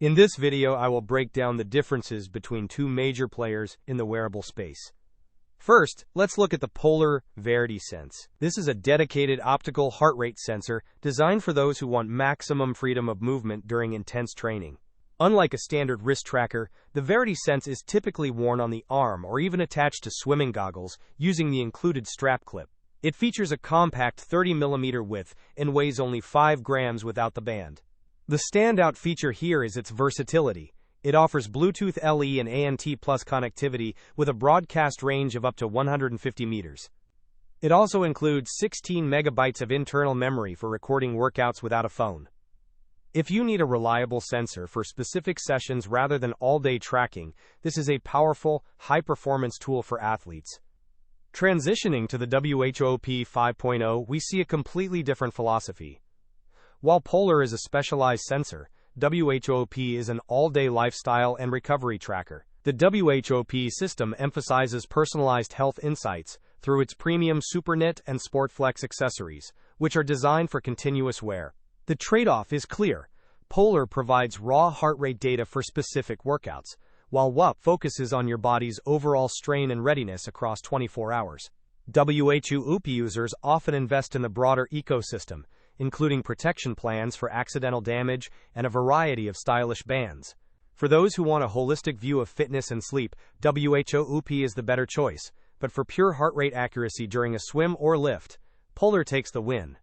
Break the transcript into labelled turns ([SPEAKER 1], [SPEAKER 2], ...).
[SPEAKER 1] In this video, I will break down the differences between two major players in the wearable space. First, let's look at the Polar Verity Sense. This is a dedicated optical heart rate sensor designed for those who want maximum freedom of movement during intense training. Unlike a standard wrist tracker, the Verity Sense is typically worn on the arm or even attached to swimming goggles using the included strap clip. It features a compact 30mm width and weighs only 5 grams without the band. The standout feature here is its versatility. It offers Bluetooth LE and ANT Plus connectivity with a broadcast range of up to 150 meters. It also includes 16 megabytes of internal memory for recording workouts without a phone. If you need a reliable sensor for specific sessions rather than all-day tracking, this is a powerful, high-performance tool for athletes. Transitioning to the WHOP 5.0, we see a completely different philosophy. While Polar is a specialized sensor, WHOP is an all-day lifestyle and recovery tracker. The WHOP system emphasizes personalized health insights through its premium SuperKnit and SportFlex accessories, which are designed for continuous wear. The trade-off is clear. Polar provides raw heart rate data for specific workouts, while WHOP focuses on your body's overall strain and readiness across 24 hours. WHOP users often invest in the broader ecosystem, including protection plans for accidental damage and a variety of stylish bands. For those who want a holistic view of fitness and sleep, WHOP is the better choice, but for pure heart rate accuracy during a swim or lift, Polar takes the win.